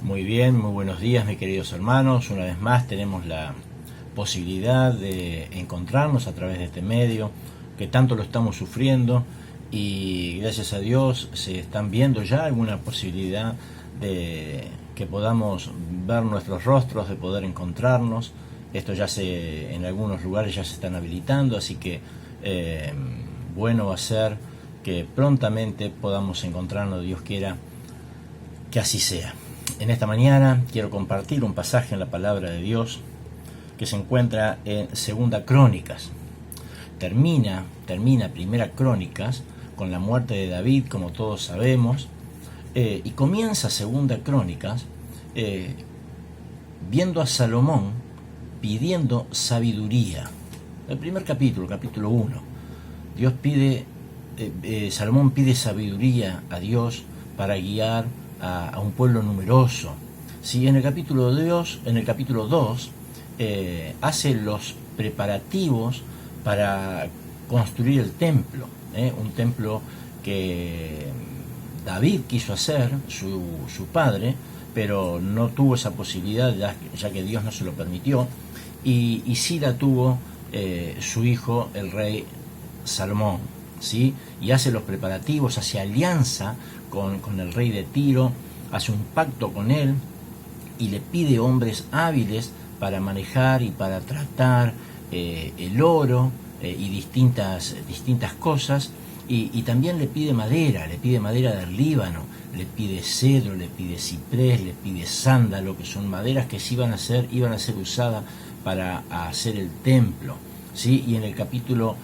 Muy bien, muy buenos días, mis queridos hermanos. Una vez más tenemos la posibilidad de encontrarnos a través de este medio que tanto lo estamos sufriendo, y gracias a Dios se están viendo ya alguna posibilidad de que podamos ver nuestros rostros, de poder encontrarnos. Esto en algunos lugares ya se están habilitando, así que bueno va a ser que prontamente podamos encontrarnos, Dios quiera que así sea. En esta mañana quiero compartir un pasaje en la palabra de Dios que se encuentra en Segunda Crónicas. Termina Primera Crónicas con la muerte de David, como todos sabemos, y comienza Segunda Crónicas viendo a Salomón pidiendo sabiduría. El primer capítulo 1, Salomón pide sabiduría a Dios para guiar a un pueblo numeroso. Si en el capítulo 2 hace los preparativos para construir el templo, un templo que David quiso hacer, su padre, pero no tuvo esa posibilidad ya que Dios no se lo permitió, y sí la tuvo su hijo, el rey Salomón, ¿sí? Y hace los preparativos, hace alianza con el rey de Tiro, hace un pacto con él y le pide hombres hábiles para manejar y para tratar el oro y distintas cosas, y también le pide madera del Líbano, le pide cedro, le pide ciprés, le pide sándalo, que son maderas que iban a ser usadas para hacer el templo, ¿sí? Y en el capítulo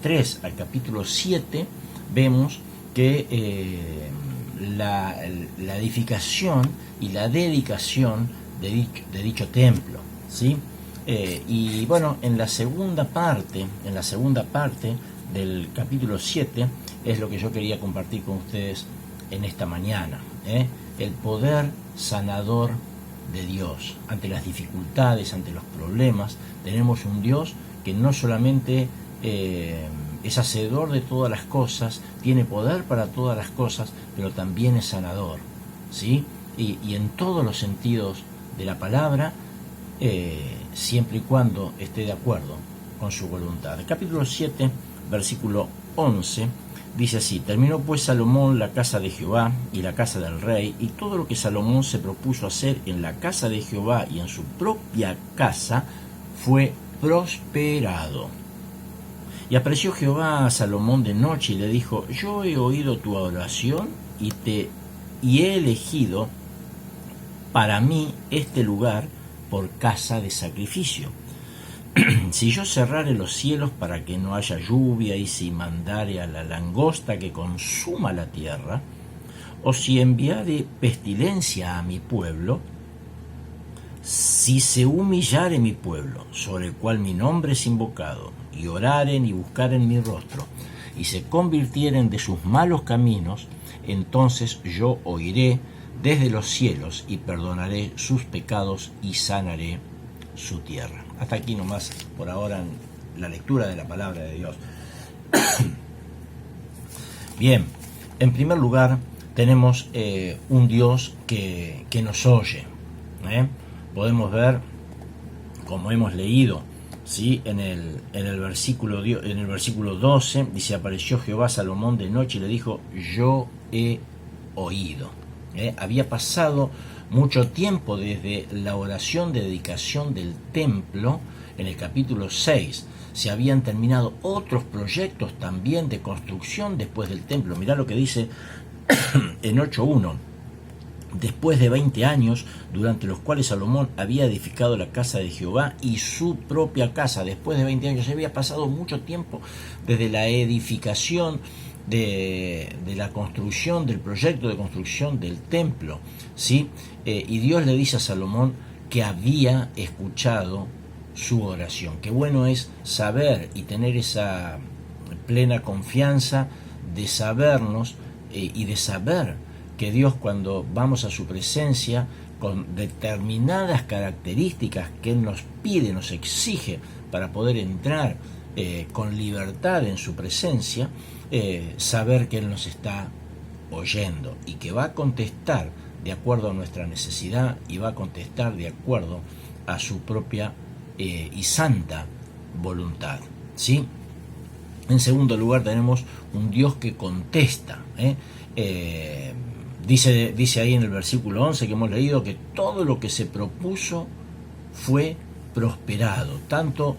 3 al capítulo 7 vemos que la edificación y la dedicación de dicho templo, ¿sí? Y bueno, en la segunda parte del capítulo 7 es lo que yo quería compartir con ustedes en esta mañana, el poder sanador de Dios. Ante las dificultades, ante los problemas, tenemos un Dios que no solamente es hacedor de todas las cosas, tiene poder para todas las cosas, pero también es sanador, ¿sí? Y en todos los sentidos de la palabra, siempre y cuando esté de acuerdo con su voluntad. El capítulo 7, versículo 11, dice así: terminó pues Salomón la casa de Jehová y la casa del rey, y todo lo que Salomón se propuso hacer en la casa de Jehová y en su propia casa fue prosperado. Y apareció Jehová a Salomón de noche y le dijo: yo he oído tu oración y he elegido para mí este lugar por casa de sacrificio. Si yo cerrare los cielos para que no haya lluvia, y si mandare a la langosta que consuma la tierra, o si enviare pestilencia a mi pueblo, si se humillare mi pueblo, sobre el cual mi nombre es invocado, y oraren y buscaren mi rostro, y se convirtieren de sus malos caminos, entonces yo oiré desde los cielos y perdonaré sus pecados y sanaré su tierra. Hasta aquí nomás por ahora en la lectura de la palabra de Dios. Bien, en primer lugar tenemos un Dios que nos oye. Podemos ver, como hemos leído, ¿sí? en el versículo 12, dice: apareció Jehová a Salomón de noche y le dijo: yo he oído. Había pasado mucho tiempo desde la oración de dedicación del templo. En el capítulo 6 se habían terminado otros proyectos también de construcción después del templo. Mirá lo que dice en 8.1: después de 20 años, durante los cuales Salomón había edificado la casa de Jehová y su propia casa. Después de 20 años, había pasado mucho tiempo desde la edificación de la construcción, del proyecto de construcción del templo, ¿sí? Y Dios le dice a Salomón que había escuchado su oración. Qué bueno es saber y tener esa plena confianza de sabernos y de saber que Dios, cuando vamos a su presencia con determinadas características que Él nos pide, nos exige para poder entrar con libertad en su presencia, saber que Él nos está oyendo y que va a contestar de acuerdo a nuestra necesidad y va a contestar de acuerdo a su propia y santa voluntad, ¿sí? En segundo lugar tenemos un Dios que contesta, dice ahí en el versículo 11 que hemos leído que todo lo que se propuso fue prosperado, tanto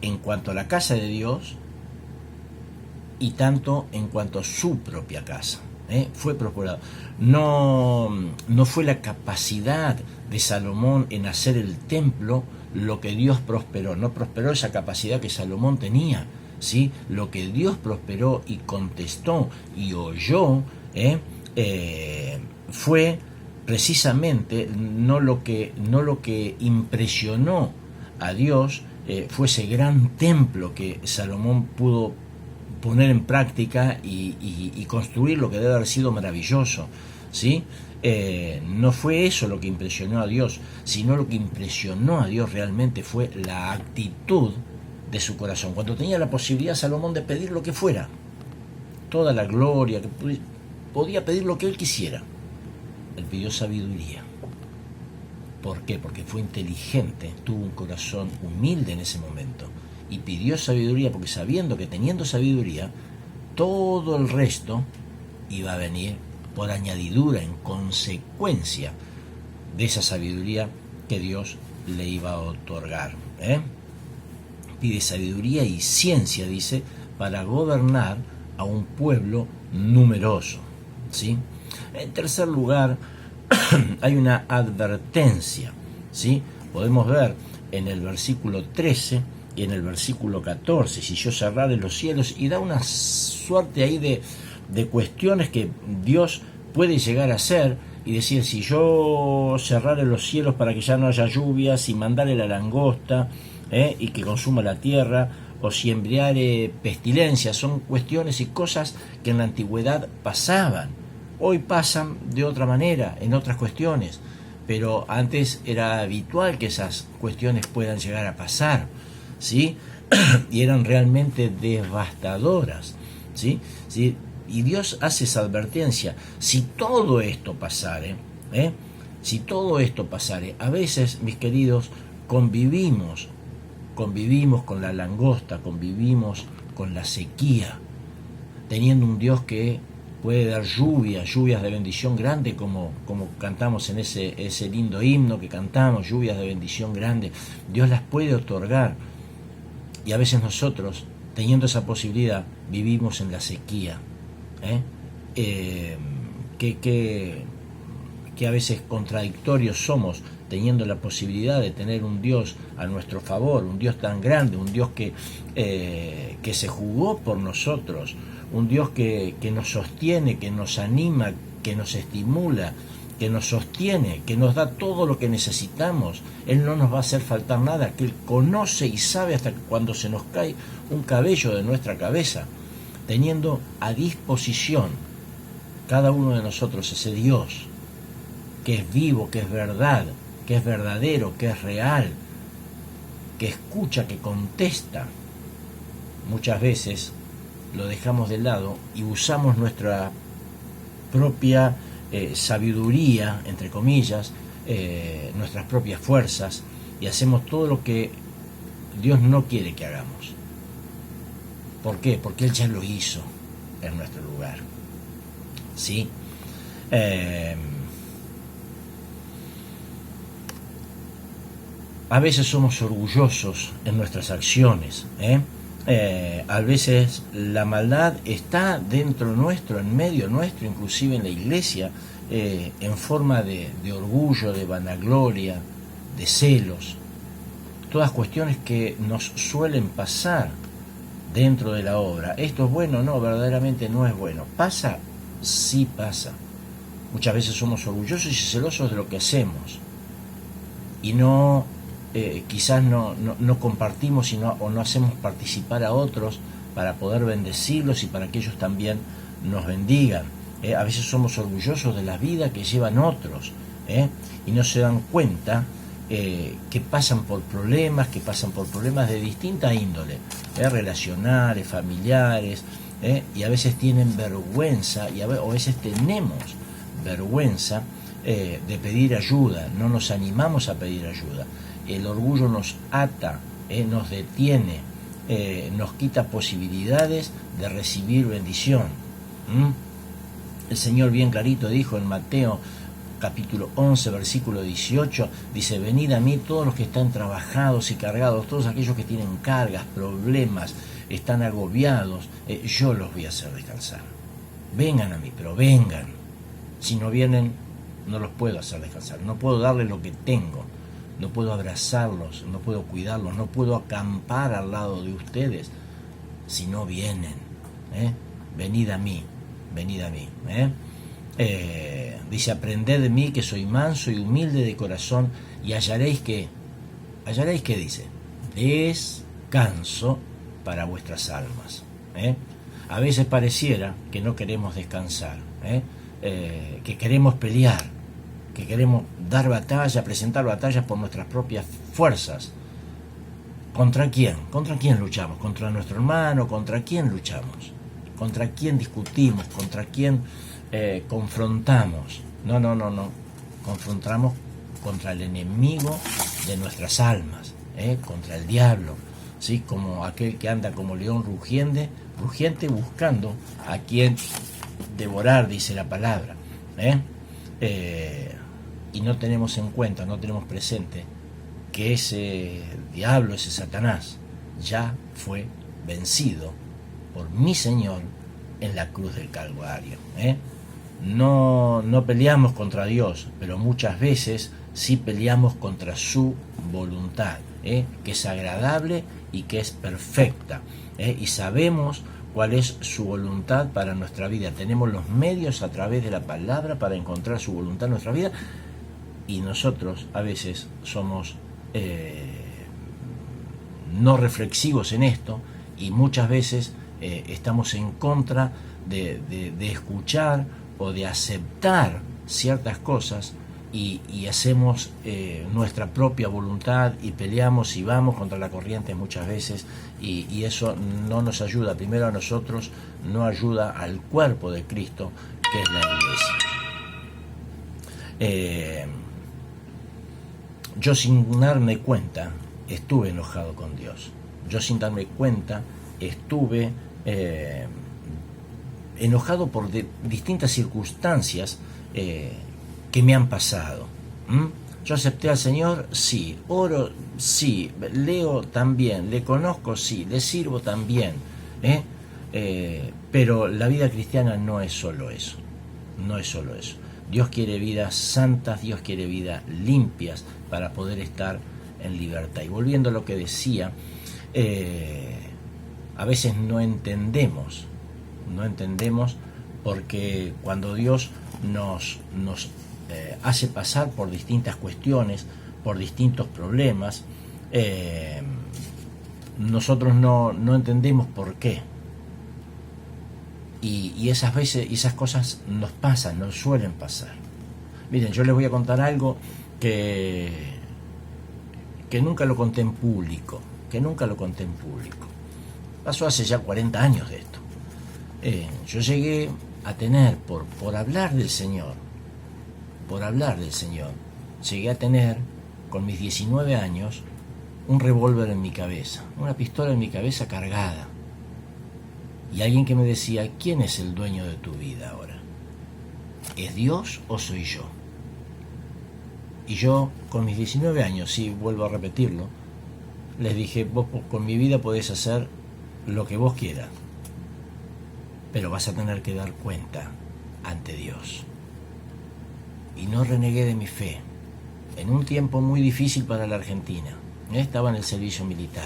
en cuanto a la casa de Dios y tanto en cuanto a su propia casa. Fue prosperado. No fue la capacidad de Salomón en hacer el templo lo que Dios prosperó. No prosperó esa capacidad que Salomón tenía, ¿sí? Lo que Dios prosperó y contestó y oyó fue precisamente no lo que impresionó a Dios, fue ese gran templo que Salomón pudo poner en práctica y construir, lo que debe haber sido maravilloso, ¿sí? No fue eso lo que impresionó a Dios, sino lo que impresionó a Dios realmente fue la actitud de su corazón. Cuando tenía la posibilidad Salomón de pedir lo que fuera, toda la gloria, que podía pedir lo que él quisiera, él pidió sabiduría. ¿Por qué? Porque fue inteligente, tuvo un corazón humilde en ese momento y pidió sabiduría, porque sabiendo que teniendo sabiduría todo el resto iba a venir por añadidura, en consecuencia de esa sabiduría que Dios le iba a otorgar. Pide sabiduría y ciencia, dice, para gobernar a un pueblo numeroso, ¿sí? En tercer lugar, hay una advertencia, ¿sí? Podemos ver en el versículo 13 y en el versículo 14, si yo cerrare los cielos, y da una suerte ahí de cuestiones que Dios puede llegar a hacer y decir, si yo cerrare los cielos para que ya no haya lluvias y mandare la langosta y que consuma la tierra, o si enviare pestilencias, son cuestiones y cosas que en la antigüedad pasaban. Hoy pasan de otra manera, en otras cuestiones, pero antes era habitual que esas cuestiones puedan llegar a pasar, ¿sí? Y eran realmente devastadoras, ¿sí? ¿Sí? Y Dios hace esa advertencia. Si todo esto pasare, si todo esto pasare, a veces, mis queridos, convivimos con la langosta, convivimos con la sequía, teniendo un Dios que puede dar lluvias de bendición grande, como cantamos en ese lindo himno que cantamos, lluvias de bendición grande. Dios las puede otorgar, y a veces nosotros, teniendo esa posibilidad, vivimos en la sequía. Que a veces contradictorios somos, teniendo la posibilidad de tener un Dios a nuestro favor, un Dios tan grande, un Dios que se jugó por nosotros, un Dios que nos sostiene, que nos anima, que nos estimula, que nos sostiene, que nos da todo lo que necesitamos. Él no nos va a hacer faltar nada, que Él conoce y sabe hasta cuando se nos cae un cabello de nuestra cabeza, teniendo a disposición cada uno de nosotros ese Dios que es vivo, que es verdad, que es verdadero, que es real, que escucha, que contesta. Muchas veces lo dejamos de lado y usamos nuestra propia sabiduría, entre comillas, nuestras propias fuerzas, y hacemos todo lo que Dios no quiere que hagamos. ¿Por qué? Porque Él ya lo hizo en nuestro lugar, ¿sí? A veces somos orgullosos en nuestras acciones, a veces la maldad está dentro nuestro, en medio nuestro, inclusive en la iglesia, en forma de orgullo, de vanagloria, de celos, todas cuestiones que nos suelen pasar dentro de la obra. ¿Esto es bueno? No, verdaderamente no es bueno. ¿Pasa? Sí pasa. Muchas veces somos orgullosos y celosos de lo que hacemos y quizás no compartimos o no hacemos participar a otros para poder bendecirlos y para que ellos también nos bendigan. A veces somos orgullosos de la vida que llevan otros y no se dan cuenta que pasan por problemas de distinta índole, relacionales, familiares, y a veces tienen vergüenza, o a veces tenemos vergüenza de pedir ayuda, no nos animamos a pedir ayuda. El orgullo nos ata, nos detiene, nos quita posibilidades de recibir bendición. El Señor bien clarito dijo en Mateo capítulo 11, versículo 18, dice: venid a mí todos los que están trabajados y cargados, todos aquellos que tienen cargas, problemas, están agobiados, yo los voy a hacer descansar. Vengan a mí, pero vengan. Si no vienen, no los puedo hacer descansar, no puedo darles lo que tengo, no puedo abrazarlos, no puedo cuidarlos, no puedo acampar al lado de ustedes si no vienen. Venid a mí, venid a mí. Dice: aprended de mí que soy manso y humilde de corazón y hallaréis que dice, descanso para vuestras almas. A veces pareciera que no queremos descansar, que queremos pelear, que queremos dar batalla, presentar batallas por nuestras propias fuerzas. ¿Contra quién? ¿Contra quién luchamos? ¿Contra nuestro hermano? ¿Contra quién luchamos? ¿Contra quién discutimos? ¿Contra quién confrontamos? No. Confrontamos contra el enemigo de nuestras almas, contra el diablo, ¿sí? Como aquel que anda como león rugiente buscando a quien devorar, dice la palabra. Y no tenemos en cuenta, no tenemos presente que ese diablo, ese Satanás, ya fue vencido por mi Señor en la cruz del Calvario. No peleamos contra Dios, pero muchas veces sí peleamos contra su voluntad, que es agradable y que es perfecta, y sabemos cuál es su voluntad para nuestra vida. Tenemos los medios a través de la palabra para encontrar su voluntad en nuestra vida, y nosotros a veces somos no reflexivos en esto, y muchas veces estamos en contra de escuchar o de aceptar ciertas cosas, y hacemos nuestra propia voluntad y peleamos y vamos contra la corriente muchas veces, y eso no nos ayuda primero a nosotros, no ayuda al cuerpo de Cristo, que es la iglesia. Yo sin darme cuenta estuve enojado con Dios, yo sin darme cuenta estuve enojado por distintas circunstancias que me han pasado. Yo acepté al Señor, sí. Oro, sí. Leo también. Le conozco, sí. Le sirvo también. Pero la vida cristiana no es solo eso. No es solo eso. Dios quiere vidas santas, Dios quiere vidas limpias para poder estar en libertad. Y volviendo a lo que decía, a veces no entendemos porque cuando Dios nos hace pasar por distintas cuestiones, por distintos problemas, nosotros no entendemos por qué. Y esas veces, esas cosas nos pasan, nos suelen pasar. Miren, yo les voy a contar algo que nunca lo conté en público, Pasó hace ya 40 años de esto. Yo llegué a tener, por hablar del Señor, llegué a tener, con mis 19 años, un revólver en mi cabeza, una pistola en mi cabeza cargada. Y alguien que me decía: ¿quién es el dueño de tu vida ahora? ¿Es Dios o soy yo? Y yo, con mis 19 años, sí, vuelvo a repetirlo, les dije: vos con mi vida podés hacer lo que vos quieras, pero vas a tener que dar cuenta ante Dios. Y no renegué de mi fe, en un tiempo muy difícil para la Argentina. Estaba en el servicio militar.